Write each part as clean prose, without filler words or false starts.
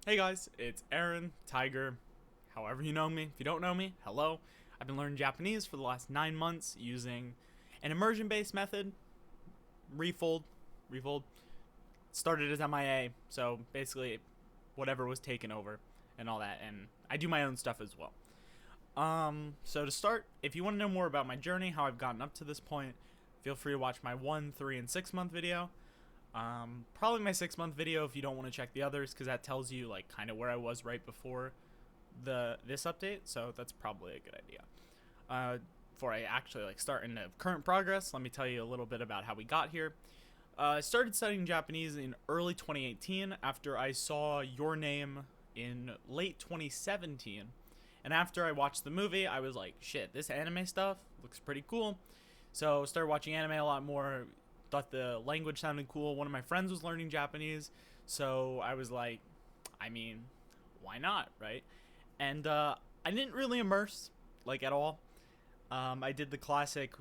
Hey guys, it's Aaron, Tiger, however you know me. If you don't know me, hello. I've been learning Japanese for the last 9 months using an immersion-based method, refold. Started as MIA, so basically whatever was taken over and all that, and I do my own stuff as well. So to start, if you want to know more about my journey, how I've gotten up to this point, feel free to watch my 1, 3, and 6 month video. Probably my 6 month video if you don't want to check the others, because that tells you like kind of where I was right before this update, so that's probably a good idea. Before I actually start into current progress, let me tell you a little bit about how we got here. I started studying Japanese in early 2018 after I saw Your Name in late 2017, and after I watched the movie, I was like, shit, this anime stuff looks pretty cool. So started watching anime a lot more. Thought the language sounded cool. One of my friends was learning Japanese, so I was like, I mean, why not, right? And I didn't really immerse, at all. I did the classic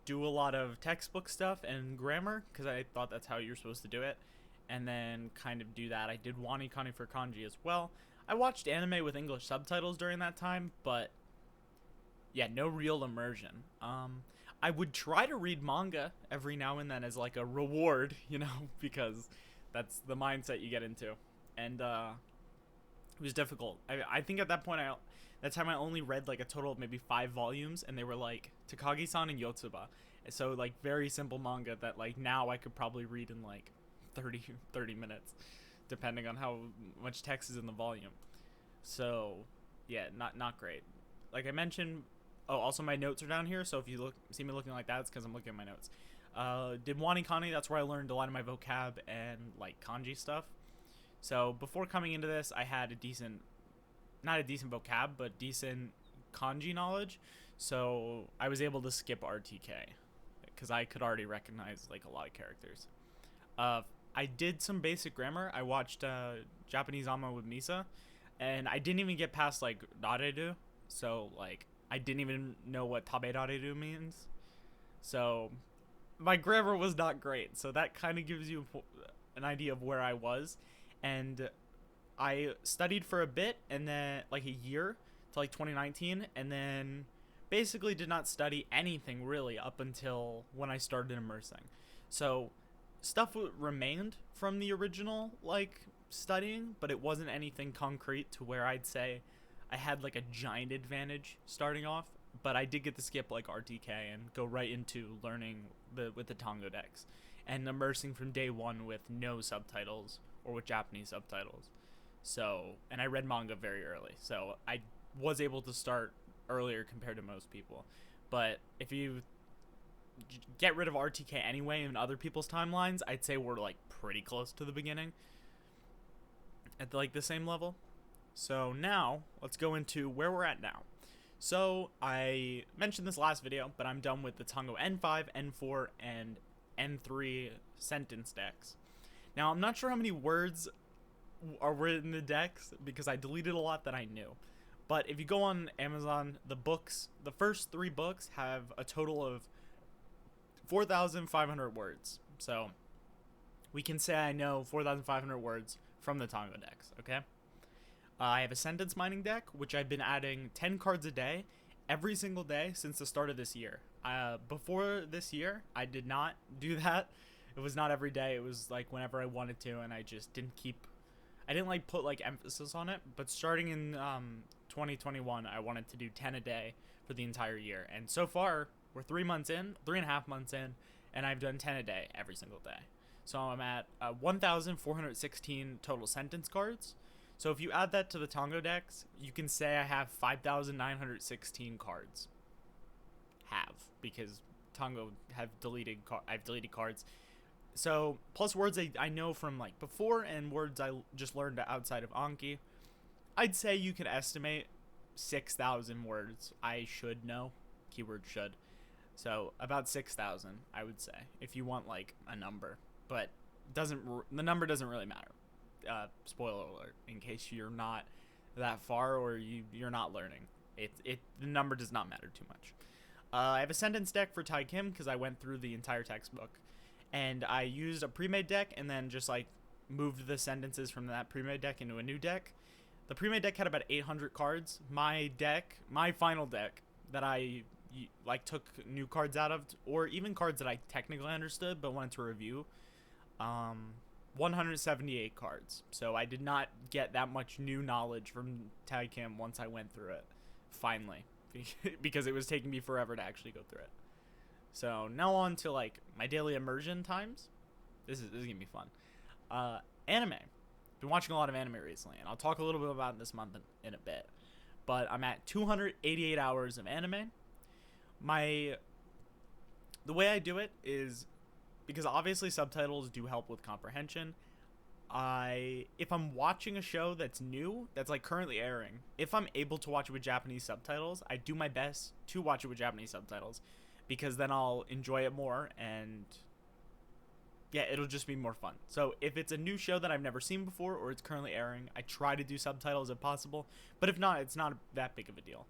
do a lot of textbook stuff and grammar, because I thought that's how you're supposed to do it, and then kind of do that. I did wani-kani for kanji as well. I watched anime with English subtitles during that time, but yeah, no real immersion. I would try to read manga every now and then as a reward, because that's the mindset you get into. And it was difficult. I think at that point, that time I only read a total of maybe 5 volumes, and they were Takagi-san and Yotsuba. So very simple manga that now I could probably read in 30 minutes, depending on how much text is in the volume. So yeah, not great. Like I mentioned. Oh, also my notes are down here, so if you see me looking like that, it's because I'm looking at my notes. Did wani-kani, that's where I learned a lot of my vocab and kanji stuff. So before coming into this, I had not a decent vocab, but decent kanji knowledge. So I was able to skip RTK because I could already recognize a lot of characters. I did some basic grammar. I watched Japanese Ama with Misa, and I didn't even get past dareru. So I didn't even know what taberareru means. So my grammar was not great. So that kind of gives you an idea of where I was. And I studied for a bit, and then a year to 2019, and then basically did not study anything really up until when I started immersing. So stuff remained from the original studying, but it wasn't anything concrete to where I'd say I had a giant advantage starting off, but I did get to skip RTK and go right into learning with the Tango decks and immersing from day one with no subtitles or with Japanese subtitles. So, and I read manga very early, so I was able to start earlier compared to most people. But if you get rid of RTK anyway in other people's timelines, I'd say we're pretty close to the beginning at the same level. So now, let's go into where we're at now. So, I mentioned this last video, but I'm done with the Tango N5, N4, and N3 sentence decks. Now, I'm not sure how many words are written in the decks, because I deleted a lot that I knew. But if you go on Amazon, the first 3 books have a total of 4,500 words. So, we can say I know 4,500 words from the Tango decks, okay? I have a sentence mining deck, which I've been adding 10 cards a day, every single day since the start of this year. Before this year, I did not do that. It was not every day. It was whenever I wanted to, and I just didn't put emphasis on it. But starting in 2021, I wanted to do 10 a day for the entire year. And so far, we're 3.5 months in, and I've done 10 a day every single day. So I'm at 1,416 total sentence cards. So if you add that to the Tango decks, you can say I have 5,916 cards. Because Tango I've deleted cards. So plus words I know from before and words I just learned outside of Anki, I'd say you can estimate 6,000 words I should know. Keyword should. So about 6,000 I would say if you want a number, but the number doesn't really matter. Spoiler alert, in case you're not that far or you're not learning. The number does not matter too much. I have a sentence deck for Tai Kim because I went through the entire textbook, and I used a pre-made deck and then just moved the sentences from that pre-made deck into a new deck. The pre-made deck had about 800 cards. My final deck that I like took new cards out of, or even cards that I technically understood but wanted to review, 178 cards. So I did not get that much new knowledge from Tag Cam once I went through it, finally, because it was taking me forever to actually go through it. So now on to like my daily immersion times. This is gonna be fun. Anime. Been watching a lot of anime recently, and I'll talk a little bit about it this month in a bit. But I'm at 288 hours of anime. The way I do it is because obviously subtitles do help with comprehension. If I'm watching a show that's new, that's like currently airing, if I'm able to watch it with Japanese subtitles, I do my best to watch it with Japanese subtitles, because then I'll enjoy it more, and yeah, it'll just be more fun. So if it's a new show that I've never seen before or it's currently airing, I try to do subtitles if possible. But if not, it's not that big of a deal.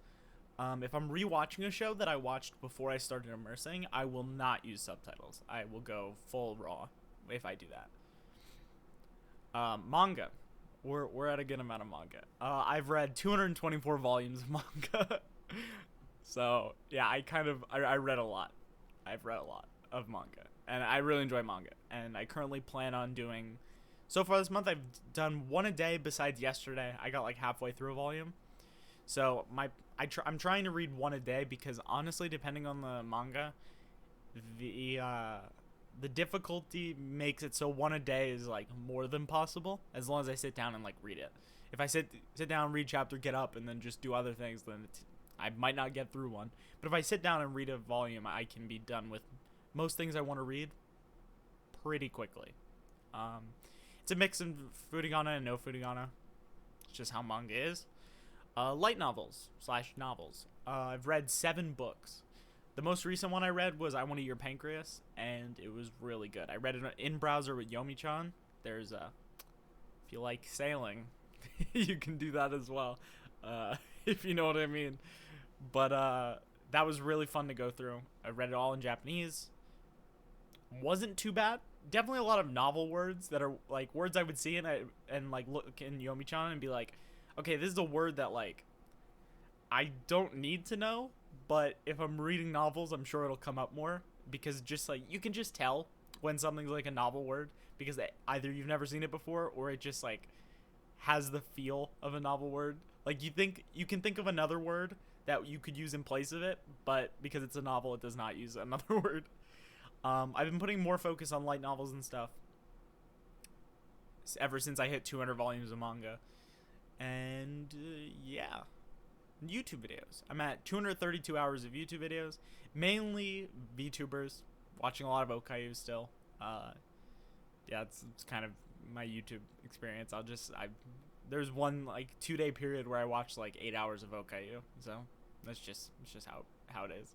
If I'm rewatching a show that I watched before I started immersing, I will not use subtitles. I will go full raw if I do that. Manga. We're at a good amount of manga. I've read 224 volumes of manga. So yeah, I read a lot. I've read a lot of manga. And I really enjoy manga. And I currently plan on doing... So far this month, I've done one a day besides yesterday. I got like halfway through a volume. So I'm trying to read one a day because honestly, depending on the manga, the difficulty makes it so one a day is like more than possible as long as I sit down and like read it. If I sit down, read chapter, get up, and then just do other things, then I might not get through one. But if I sit down and read a volume, I can be done with most things I want to read pretty quickly. It's a mix of furigana and no furigana. It's just how manga is. Light novels / novels. I've read 7 books. The most recent one I read was I Want to Eat Your Pancreas, and it was really good. I read it in browser with Yomi-chan. There's if you like sailing, you can do that as well, if you know what I mean. But that was really fun to go through. I read it all in Japanese. Wasn't too bad. Definitely a lot of novel words that are like words I would see and like look in Yomi-chan and be like, okay, this is a word that like I don't need to know, but if I'm reading novels, I'm sure it'll come up more, because just like you can just tell when something's like a novel word because either you've never seen it before or it just like has the feel of a novel word. Like you can think of another word that you could use in place of it, but because it's a novel, it does not use another word. I've been putting more focus on light novels and stuff ever since I hit 200 volumes of manga. And yeah, YouTube videos. I'm at 232 hours of YouTube videos, mainly VTubers, watching a lot of Okayu still. Yeah, it's kind of my YouTube experience. There's one like 2-day period where I watched like 8 hours of Okayu, so it's just how it is.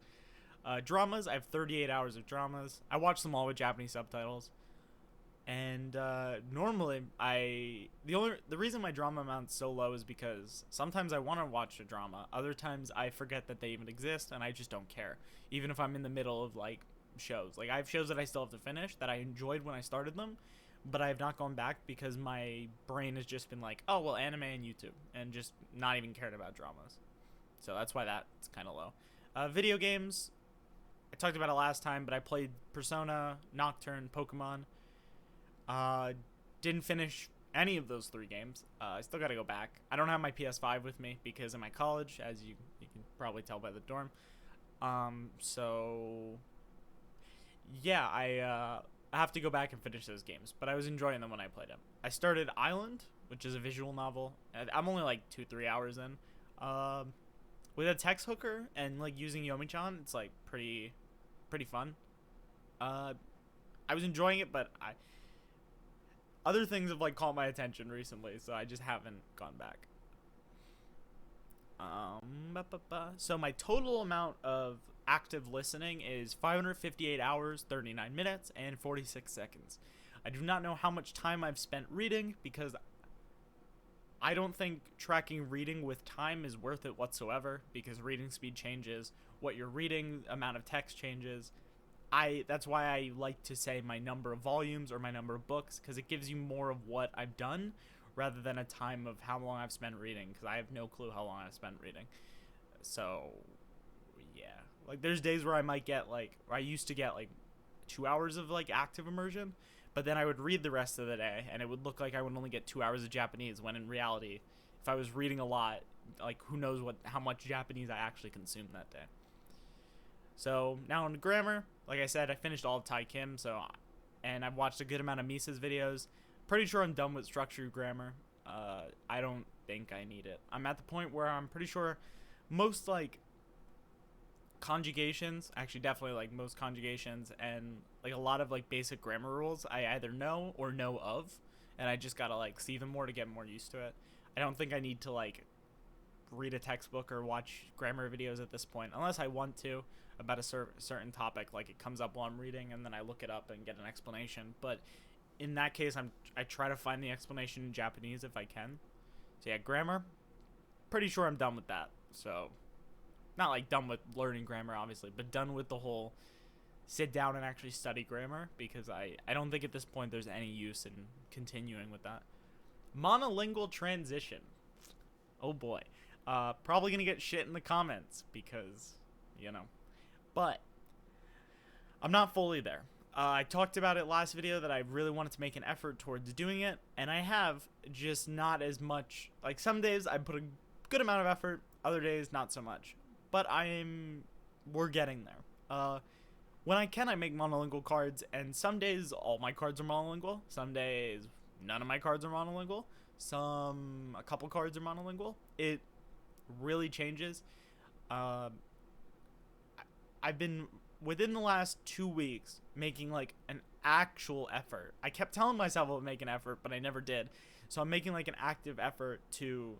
Dramas, I have 38 hours of dramas. I watch them all with Japanese subtitles. And normally the reason my drama amount's so low is because sometimes I want to watch a drama, other times I forget that they even exist and I just don't care, even if I'm in the middle of like shows. Like I have shows that I still have to finish that I enjoyed when I started them, but I have not gone back because my brain has just been like, oh well, anime and YouTube, and just not even cared about dramas. So that's why that's kind of low. Video games, I talked about it last time, but I played Persona, Nocturne, Pokemon. Didn't finish any of those 3 games. I still gotta go back. I don't have my PS5 with me because I'm at college, as you can probably tell by the dorm. So yeah, I have to go back and finish those games, but I was enjoying them when I played them. I started Island, which is a visual novel. I'm only like 2-3 hours in. With a text hooker and like using Yomi-chan, it's like pretty fun. I was enjoying it, but other things have like caught my attention recently, so I just haven't gone back. So my total amount of active listening is 558 hours, 39 minutes, and 46 seconds. I do not know how much time I've spent reading because I don't think tracking reading with time is worth it whatsoever, because reading speed changes, what you're reading, amount of text changes. that's why I like to say my number of volumes or my number of books, because it gives you more of what I've done rather than a time of how long I've spent reading, because I have no clue how long I've spent reading. So yeah, like there's days where I might get like, or I used to get like 2 hours of like active immersion, but then I would read the rest of the day and it would look like I would only get 2 hours of Japanese, when in reality, if I was reading a lot, like who knows how much Japanese I actually consumed that day. So now on grammar, like I said, I finished all of Tai Kim, and I've watched a good amount of Misa's videos. Pretty sure I'm done with structured grammar. I don't think I need it. I'm at the point where I'm pretty sure most like conjugations, actually definitely like most conjugations and like a lot of like basic grammar rules I either know or know of, and I just gotta like see them more to get more used to it. I don't think I need to like read a textbook or watch grammar videos at this point, unless I want to about a certain topic, like it comes up while I'm reading and then I look it up and get an explanation. But in that case, I try to find the explanation in Japanese if I can. So yeah, grammar, pretty sure I'm done with that. So not like done with learning grammar obviously, but done with the whole sit down and actually study grammar, because I don't think at this point there's any use in continuing with that. Monolingual transition, oh boy. Probably gonna get shit in the comments because, you know, but I'm not fully there. I talked about it last video that I really wanted to make an effort towards doing it, and I have, just not as much. Like some days I put a good amount of effort, other days not so much, but we're getting there. When I can, I make monolingual cards, and some days all my cards are monolingual, some days none of my cards are monolingual, a couple cards are monolingual. It really changes. I've been, within the last 2 weeks, making like an actual effort. I kept telling myself I would make an effort, but I never did. So I'm making like an active effort to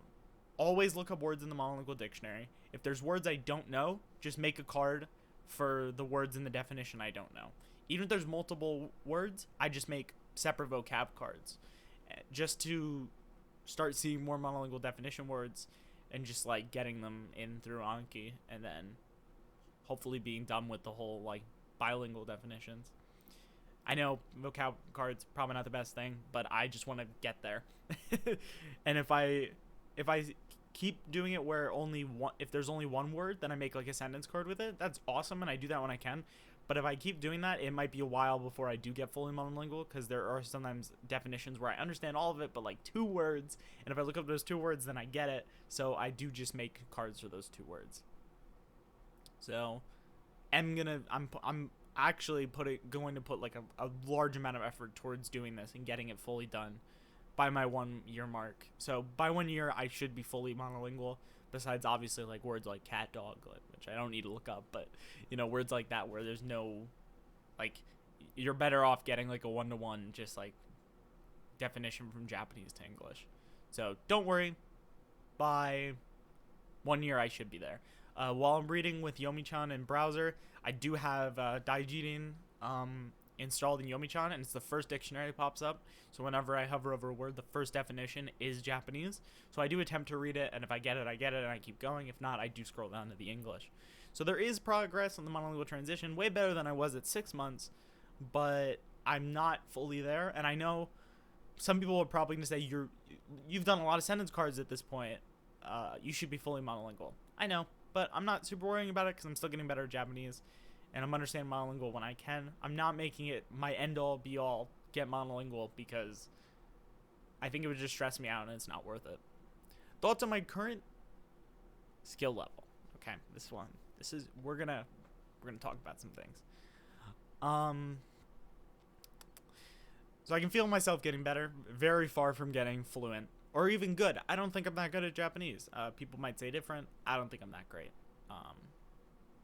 always look up words in the monolingual dictionary. If there's words I don't know, just make a card for the words in the definition I don't know. Even if there's multiple words, I just make separate vocab cards, just to start seeing more monolingual definition words and just like getting them in through Anki, and then hopefully being done with the whole like bilingual definitions. I know vocab cards probably not the best thing, but I just want to get there. And if I keep doing it where if there's only one word, then I make like a sentence card with it. That's awesome, and I do that when I can. But if I keep doing that, it might be a while before I do get fully monolingual, because there are sometimes definitions where I understand all of it, but like 2 words, and if I look up those 2 words, then I get it. So I do just make cards for those 2 words. So I'm actually going to put like a large amount of effort towards doing this and getting it fully done by my 1 year mark. So by 1 year, I should be fully monolingual, besides obviously like words like cat, dog, which I don't need to look up, but you know, words like that where there's no, like, you're better off getting like a 1-to-1 just like definition from Japanese to English. So don't worry, by 1 year I should be there. While I'm reading with Yomi-chan in browser, I do have Daijin installed in Yomi-chan, and it's the first dictionary that pops up. So whenever I hover over a word, the first definition is Japanese. So I do attempt to read it, and if I get it, I get it, and I keep going. If not, I do scroll down to the English. So there is progress on the monolingual transition, way better than I was at 6 months, but I'm not fully there. And I know some people are probably going to say, you've done a lot of sentence cards at this point. You should be fully monolingual. I know, but I'm not super worrying about it because I'm still getting better at Japanese, and I'm understanding monolingual when I can. I'm not making it my end-all, be-all, get monolingual, because I think it would just stress me out and it's not worth it. Thoughts on my current skill level. Okay, we're gonna talk about some things. So I can feel myself getting better, very far from getting fluent or even good. I don't think I'm that good at Japanese. People might say different. I don't think I'm that great.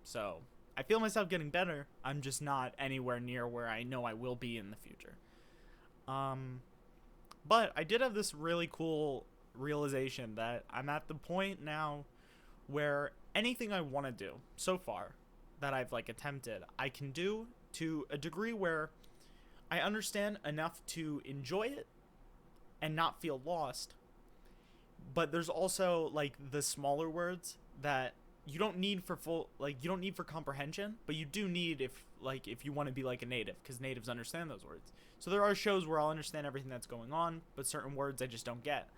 So I feel myself getting better. I'm just not anywhere near where I know I will be in the future. But I did have this really cool realization that I'm at the point now where anything I want to do so far that I've like attempted, I can do to a degree where I understand enough to enjoy it and not feel lost. But there's also like the smaller words that you don't need for you don't need for comprehension, but you do need if you want to be like a native, because natives understand those words. So there are shows where I'll understand everything that's going on, but certain words I just don't get.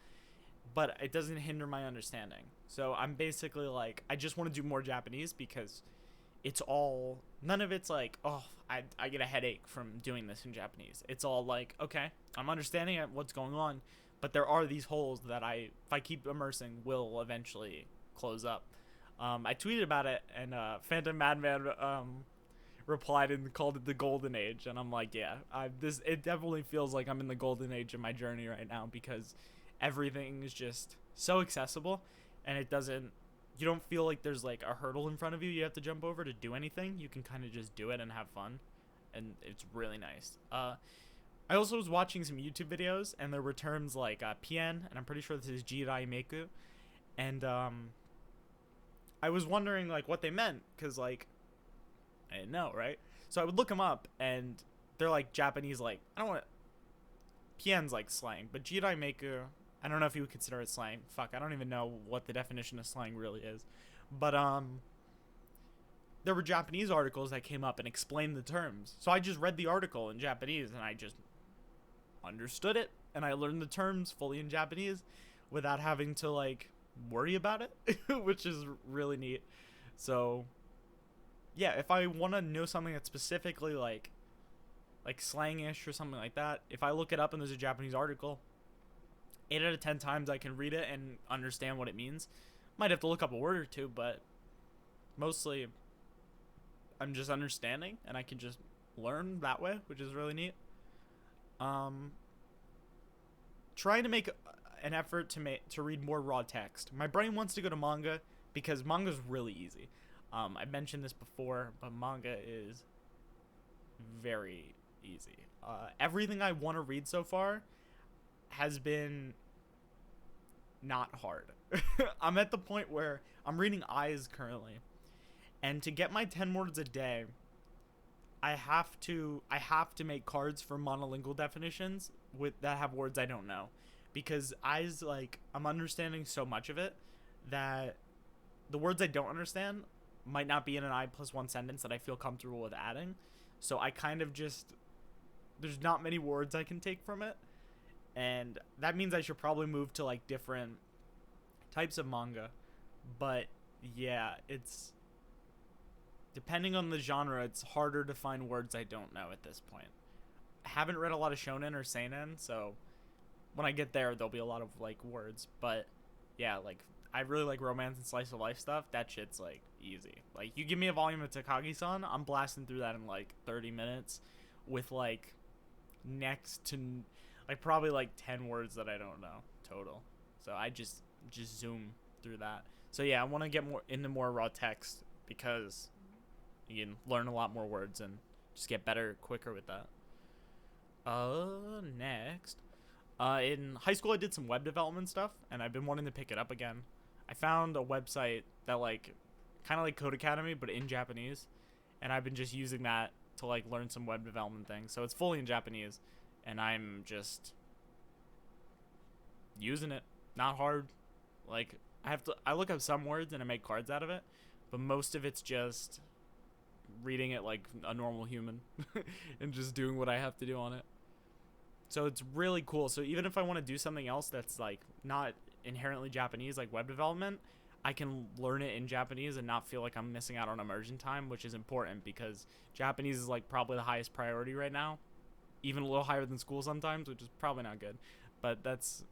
But it doesn't hinder my understanding. So I'm basically like, I just want to do more Japanese because none of it's like, oh, I get a headache from doing this in Japanese. It's all like, okay, I'm understanding what's going on, but there are these holes that if I keep immersing, will eventually close up. I tweeted about it, and Phantom Madman replied and called it the golden age, and I'm like, yeah, it definitely feels like I'm in the golden age of my journey right now, because everything is just so accessible, and you don't feel like there's like a hurdle in front of you have to jump over to do anything. You can kind of just do it and have fun, and it's really nice. I also was watching some YouTube videos, and there were terms like PN, and I'm pretty sure this is Jirai Meku, and I was wondering like what they meant, because like I didn't know, right? So I would look them up, and they're like Japanese, like, PN's like slang, but Jirai Meku, I don't know if you would consider it slang. Fuck, I don't even know what the definition of slang really is. But there were Japanese articles that came up and explained the terms. So I just read the article in Japanese, and I just understood it, and I learned the terms fully in Japanese without having to like worry about it, which is really neat. So yeah, if I want to know something that's specifically like slangish or something like that, if I look it up and there's a Japanese article, 8 out of 10 times I can read it and understand what it means. Might have to look up a word or two, but mostly I'm just understanding, and I can just learn that way, which is really neat. Trying to make an effort to read more raw text. My brain wants to go to manga because manga's really easy. I mentioned this before, but manga is very easy. Everything I want to read so far has been not hard. I'm at the point where I'm reading Eyes currently, and to get my 10 words a day, I have to make cards for monolingual definitions that have words I don't know, because Eyes, like, I'm understanding so much of it that the words I don't understand might not be in an I+1 sentence that I feel comfortable with adding. So I kind of there's not many words I can take from it, and that means I should probably move to like different types of manga. But yeah, it's depending on the genre, it's harder to find words I don't know at this point. I haven't read a lot of shonen or seinen, so when I get there, there'll be a lot of like words. But yeah, like I really like romance and slice of life stuff. That shit's like easy. Like you give me a volume of Takagi-san, I'm blasting through that in like 30 minutes with like next to like probably like 10 words that I don't know total. So I just zoom through that. So yeah, I want to get more into more raw text because you can learn a lot more words and just get better quicker with that. Next. In high school I did some web development stuff, and I've been wanting to pick it up again. I found a website that like kind of like Code Academy but in Japanese, and I've been just using that to like learn some web development things. So it's fully in Japanese, and I'm just using it. Not hard. Like I look up some words and I make cards out of it, but most of it's just reading it like a normal human and just doing what I have to do on it. So it's really cool. So even if I want to do something else that's like not inherently Japanese, like web development, I can learn it in Japanese and not feel like I'm missing out on immersion time, which is important because Japanese is like probably the highest priority right now, even a little higher than school sometimes, which is probably not good, but that's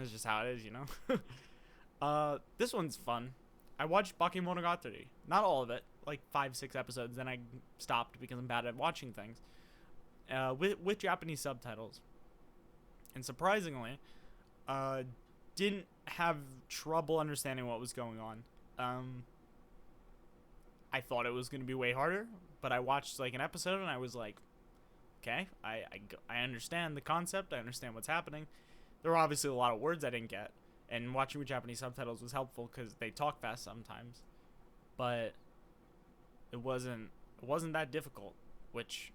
just how it is, you know. This one's fun. I watched Bakemonogatari, not all of it, like 5-6 episodes, then I stopped because I'm bad at watching things, with Japanese subtitles, and surprisingly didn't have trouble understanding what was going on. I thought it was going to be way harder, but I watched like an episode and I was like, okay, I understand the concept, I understand what's happening. There were obviously a lot of words I didn't get, and watching with Japanese subtitles was helpful because they talk fast sometimes, but it wasn't that difficult, which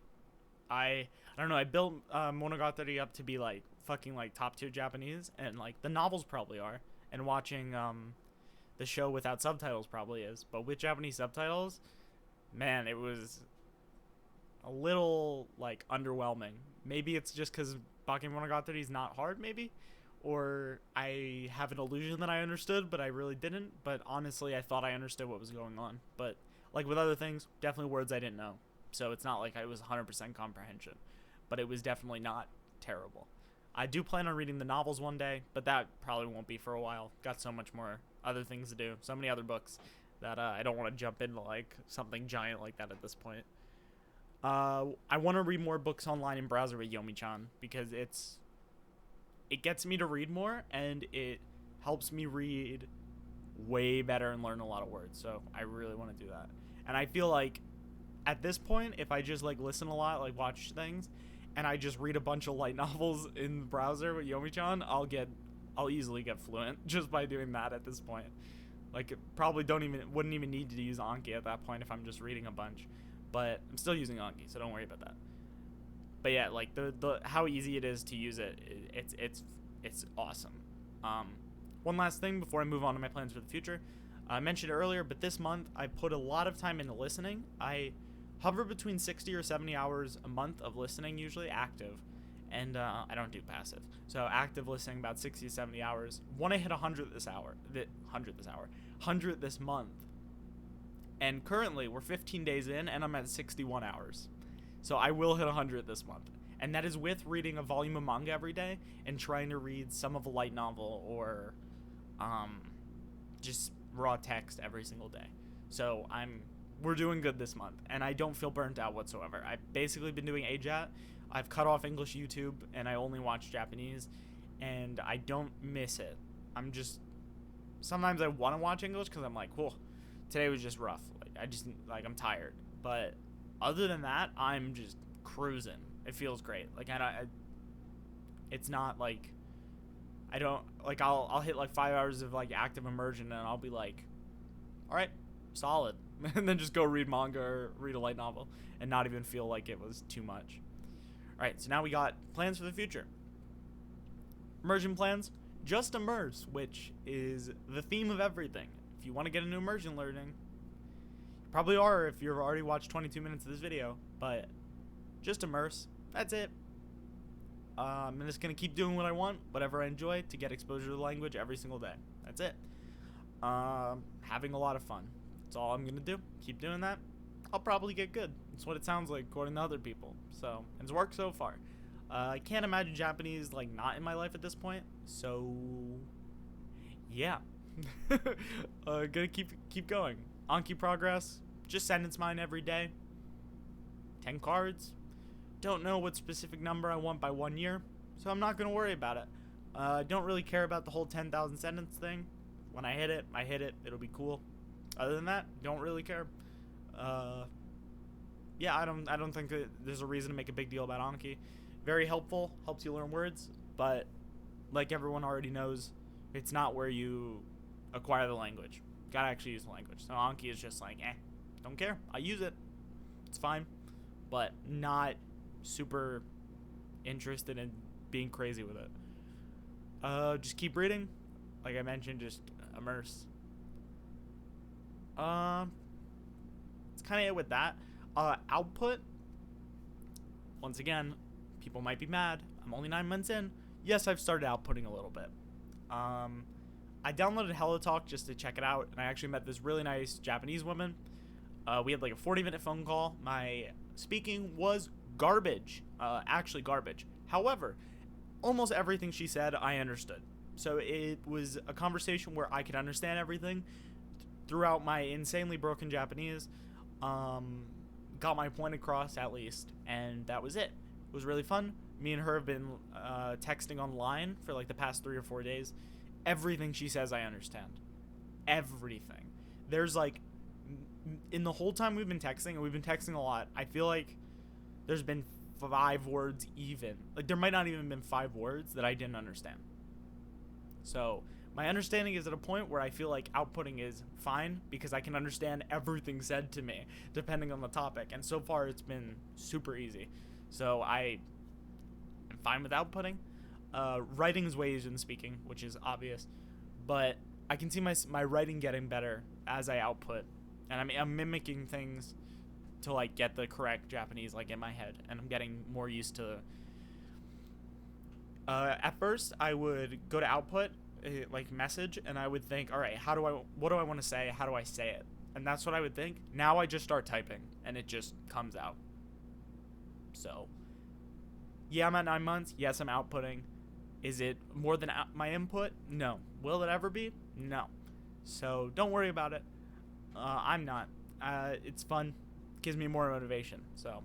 I don't know. I built Monogatari up to be like fucking like top tier Japanese, and like the novels probably are. And watching the show without subtitles probably is. But with Japanese subtitles, man, it was a little like underwhelming. Maybe it's just because Bakemonogatari is not hard, maybe, or I have an illusion that I understood, but I really didn't. But honestly, I thought I understood what was going on. But like with other things, definitely words I didn't know. So it's not like I was 100% comprehension, but it was definitely not terrible. I do plan on reading the novels one day, but that probably won't be for a while. Got so much more other things to do, so many other books that I don't want to jump into like something giant like that at this point. I want to read more books online in browser with Yomi-chan because it gets me to read more and it helps me read way better and learn a lot of words. So I really want to do that. And I feel like at this point, if I just like listen a lot, like watch things, and I just read a bunch of light novels in the browser with Yomi-chan, I'll easily get fluent just by doing that at this point. Like probably wouldn't even need to use Anki at that point if I'm just reading a bunch. But I'm still using Anki, so don't worry about that. But yeah, like the how easy it is to use it, it's awesome. One last thing before I move on to my plans for the future. I mentioned it earlier, but this month I put a lot of time into listening. I hover between 60 or 70 hours a month of listening, usually active, and I don't do passive. So active listening about 60 to 70 hours. Want to hit 100 this month. And currently we're 15 days in and I'm at 61 hours. So I will hit 100 this month. And that is with reading a volume of manga every day and trying to read some of a light novel or just raw text every single day. So we're doing good this month and I don't feel burnt out whatsoever. I've basically been doing AJATT. I've cut off English YouTube and I only watch Japanese and I don't miss it. Sometimes I want to watch English because I'm like, whoa, today was just rough. I'm tired. But other than that, I'm just cruising. It feels great. Like it's not like I don't like I'll hit like 5 hours of like active immersion and I'll be like, all right, solid, and then just go read manga or read a light novel and not even feel like it was too much. All right, so now we got plans for the future. Immersion plans, just immerse, which is the theme of everything. If you want to get into immersion learning, you probably are if you've already watched 22 minutes of this video, but just immerse. That's it. I'm just going to keep doing what I want, whatever I enjoy, to get exposure to the language every single day. That's it. Having a lot of fun. That's all I'm going to do. Keep doing that. I'll probably get good. That's what it sounds like according to other people. So, it's worked so far. I can't imagine Japanese, like, not in my life at this point. So, yeah. Gonna keep going. Anki progress. Just sentence mine every day. 10 cards. Don't know what specific number I want by 1 year, so I'm not gonna worry about it. Don't really care about the whole 10,000 sentence thing. When I hit it. It'll be cool. Other than that, don't really care. Yeah, I don't think that there's a reason to make a big deal about Anki. Very helpful, helps you learn words, but like everyone already knows, it's not where you acquire the language. Gotta actually use the language. So Anki is just like, don't care. I use it. It's fine, but not super interested in being crazy with it. Just keep reading. Like I mentioned, just immerse. It's kind of it with that. Output. Once again, people might be mad. I'm only 9 months in. Yes, I've started outputting a little bit. I downloaded HelloTalk just to check it out, and I actually met this really nice Japanese woman. We had like a 40-minute phone call. My speaking was garbage. Actually garbage. However, almost everything she said, I understood. So it was a conversation where I could understand everything throughout my insanely broken Japanese. Got my point across at least, and that was it. It was really fun. Me and her have been texting online for like the past 3 or 4 days. Everything she says, I understand. Everything. There's like, in the whole time we've been texting, and we've been texting a lot, I feel like there's been 5 words even. Like there might not even been 5 words that I didn't understand. So my understanding is at a point where I feel like outputting is fine because I can understand everything said to me depending on the topic. And so far it's been super easy. So I am fine with outputting. Writing is way easier than speaking, which is obvious. But I can see my writing getting better as I output, and I'm mimicking things to like get the correct Japanese like in my head, and I'm getting more used to. At first, I would go to output, like message, and I would think, all right, what do I want to say? How do I say it? And that's what I would think. Now I just start typing, and it just comes out. So, yeah, I'm at 9 months. Yes, I'm outputting. Is it more than my input? No. Will it ever be? No. So don't worry about it. I'm not. It's fun. Gives me more motivation. So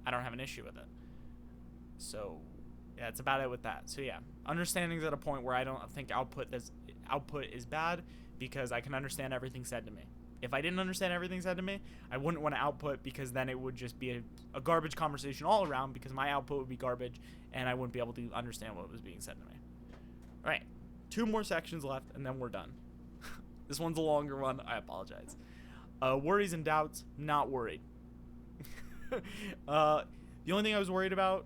I don't have an issue with it. So yeah, that's about it with that. So yeah, understanding's at a point where I don't think output is bad, because I can understand everything said to me. If I didn't understand everything said to me, I wouldn't want to output, because then it would just be a garbage conversation all around, because my output would be garbage and I wouldn't be able to understand what was being said to me. All right, 2 more sections left and then we're done. This one's a longer one. I apologize. Worries and doubts. Not worried. The only thing I was worried about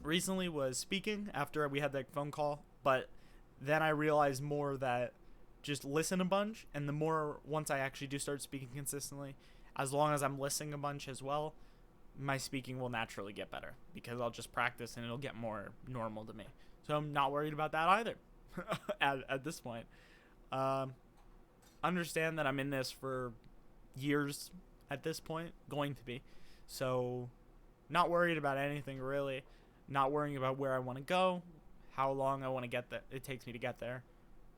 recently was speaking after we had that phone call, but then I realized more that just listen a bunch, and the more, once I actually do start speaking consistently, as long as I'm listening a bunch as well, my speaking will naturally get better, because I'll just practice and it'll get more normal to me. So I'm not worried about that either at this point. Understand that I'm in this for years at this point, going to be. So not worried about anything really, not worrying about where I want to go, how long I want to get that it takes me to get there.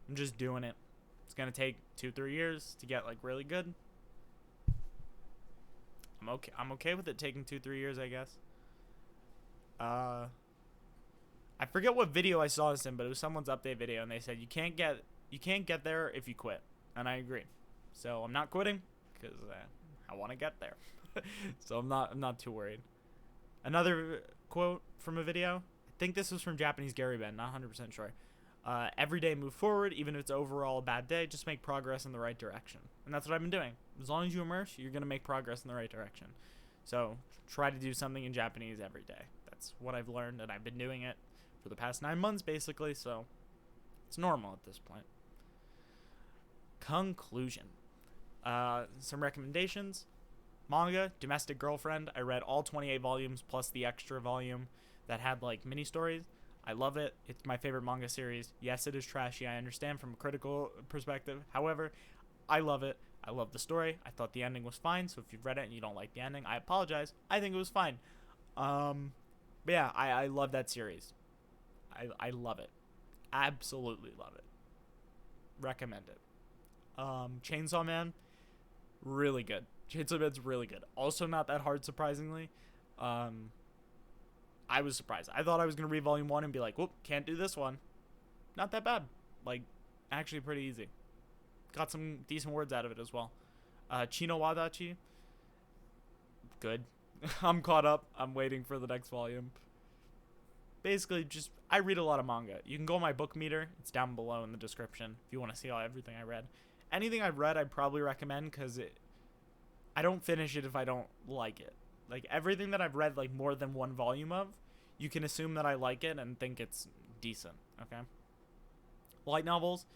I'm just doing it. It's going to take 2-3 years to get like really good. I'm okay with it taking 2-3 years, I guess. I forget what video I saw this in, but it was someone's update video, and they said you can't get there if you quit, and I agree. So I'm not quitting, because I want to get there. So I'm not too worried. Another quote from a video. I think this was from Japanese Gary Ben, not 100% sure. Every day move forward, even if it's overall a bad day, just make progress in the right direction. And that's what I've been doing. As long as you immerse, you're going to make progress in the right direction. So try to do something in Japanese every day. That's what I've learned, and I've been doing it for the past 9 months, basically, so it's normal at this point. Conclusion. Some recommendations. Manga, Domestic Girlfriend. I read all 28 volumes plus the extra volume that had like mini stories. I love it. It's my favorite manga series. Yes, it is trashy. I understand from a critical perspective. However, I love it. I love the story. I thought the ending was fine. So if you've read it and you don't like the ending, I apologize. I think it was fine. But yeah, I love that series. I love it. Absolutely love it. Recommend it. Chainsaw Man, really good. Chainsaw Man's really good. Also not that hard, surprisingly. I was surprised. I thought I was going to read volume 1 and be like, whoop, can't do this one. Not that bad. Like, actually pretty easy. Got some decent words out of it as well. Chino Wadachi, good. I'm caught up. I'm waiting for the next volume. Basically, just, I read a lot of manga. You can go on my book meter. It's down below in the description if you want to see everything I read. Anything I've read, I'd probably recommend, because I don't finish it if I don't like it. Like, everything that I've read, like, more than 1 volume of, you can assume that I like it and think it's decent, okay? Light novels,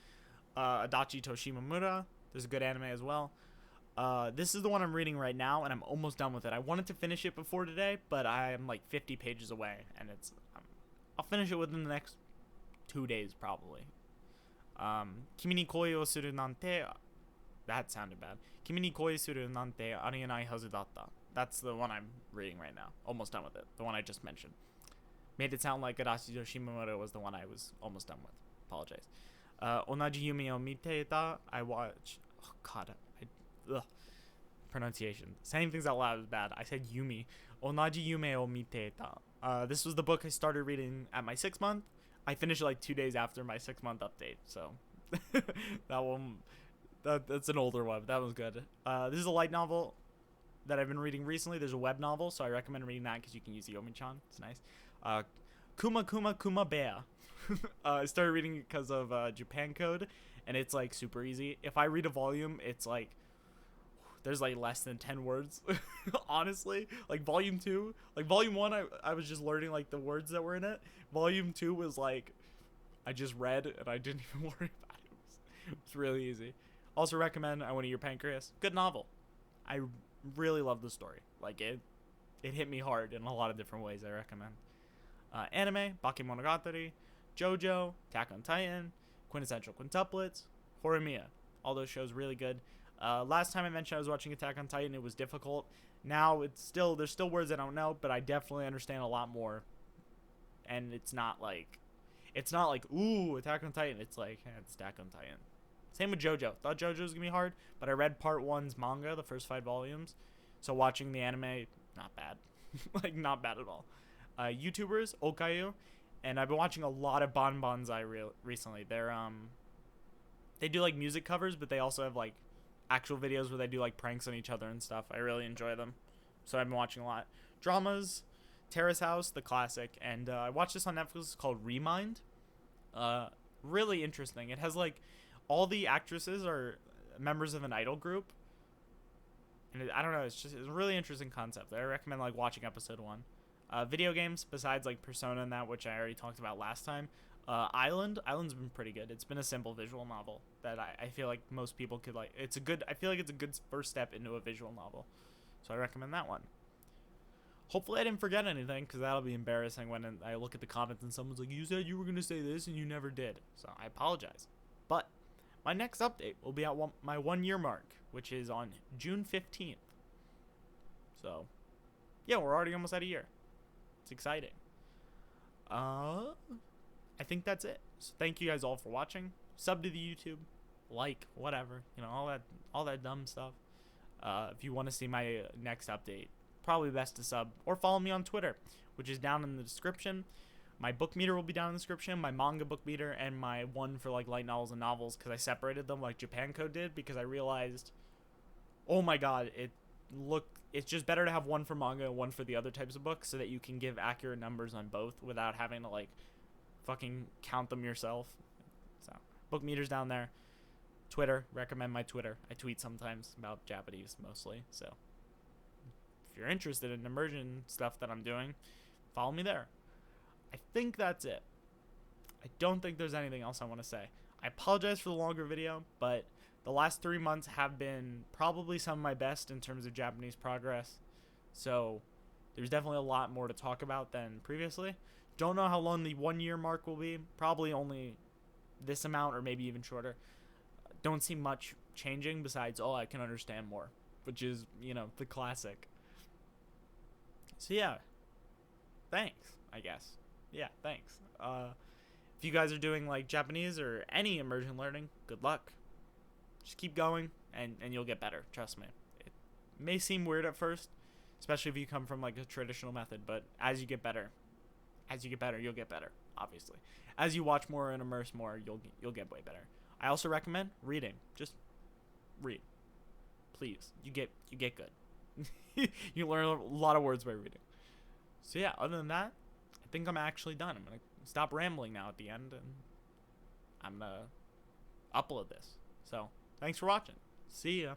Adachi to Shimamura. There's a good anime as well. This is the one I'm reading right now, and I'm almost done with it. I wanted to finish it before today, but I am, like, 50 pages away, and I'll finish it within the next 2 days, probably. Kimi ni恋をするなんて. That sounded bad. Kimi ni恋をするなんて ありえないはずだった. That's the one I'm reading right now. Almost done with it. The one I just mentioned. Made it sound like Adachi to Shimamura was the one I was almost done with. Apologize. 同じ夢を見ていた. I watch. Oh, God. Ugh. Pronunciation. Saying things out loud is bad. I said Yumi. 同じ夢を見ていた. This was the book I started reading at my 6th month. I finished it like 2 days after my 6th-month update. So that one, that's an older one. That was good. This is a light novel that I've been reading recently. There's a web novel, so I recommend reading that because you can use the Yomi-chan. It's nice. Kuma Kuma Kuma Bear. I started reading it because of Japan Code, and it's like super easy. If I read a volume, it's like there's like less than 10 words. Honestly, like volume 2, like volume 1, I was just learning like the words that were in it. Volume 2 was like I just read and I didn't even worry about it It's really easy. Also recommend I Want to Eat Your Pancreas. Good novel. I really love the story. Like it hit me hard in a lot of different ways. I recommend. Anime, Bakemonogatari, JoJo, Attack on Titan, Quintessential Quintuplets, Horii Miya. All those shows really good. Last time I mentioned I was watching Attack on Titan, it was difficult. Now there's still words I don't know, but I definitely understand a lot more. And it's not like ooh, Attack on Titan. It's like it's Attack on Titan. Same with JoJo. Thought JoJo was gonna be hard, but I read part 1's manga, the first 5 volumes. So watching the anime, not bad. Like not bad at all. YouTubers, Okayu, and I've been watching a lot of Ban Ban Zai recently. They do like music covers, but they also have like actual videos where they do like pranks on each other and stuff. I really enjoy them, so I've been watching a lot. Dramas, Terrace House, the classic, and I watched this on Netflix. It's called Remind. Really interesting. It has like all the actresses are members of an idol group, and I don't know. It's a really interesting concept. I recommend like watching episode 1. Video games besides like Persona and that, which I already talked about last time. Island's been pretty good. It's been a simple visual novel that I feel like most people could like. I feel like it's a good first step into a visual novel, so I recommend that one. Hopefully I didn't forget anything, because that'll be embarrassing when I look at the comments and someone's like, you said you were going to say this and you never did. So I apologize. But my next update will be at my 1 year mark, which is on June 15th. So yeah, we're already almost at a year. It's exciting. I think that's it. So thank you guys all for watching. Sub to the YouTube, like, whatever, all that dumb stuff. If you want to see my next update, probably best to sub or follow me on Twitter, which is down in the description. My book meter will be down in the description, my manga book meter, and my one for like light novels and novels, because I separated them like Japan Code did, because I realized, oh my god, it's just better to have one for manga and one for the other types of books, so that you can give accurate numbers on both without having to like fucking count them yourself. So book meter's down there. Twitter, recommend my Twitter. I tweet sometimes about Japanese mostly, so if you're interested in immersion stuff that I'm doing, follow me there. I think that's it. I don't think there's anything else I want to say. I apologize for the longer video, but the last 3 months have been probably some of my best in terms of Japanese progress. So there's definitely a lot more to talk about than previously. Don't know how long the 1 year mark will be. Probably only this amount or maybe even shorter. Don't see much changing besides, I can understand more, which is, the classic. So yeah, thanks, I guess. Yeah, thanks. If you guys are doing like Japanese or any immersion learning, good luck. Just keep going and you'll get better. Trust me. It may seem weird at first, especially if you come from like a traditional method, but as you get better, you'll get better, obviously. As you watch more and immerse more, you'll get way better. I also recommend reading. Just read. Please. You get good. You learn a lot of words by reading. So yeah, other than that, I think I'm actually done. I'm going to stop rambling now at the end, and I'm going to upload this. So, thanks for watching. See ya.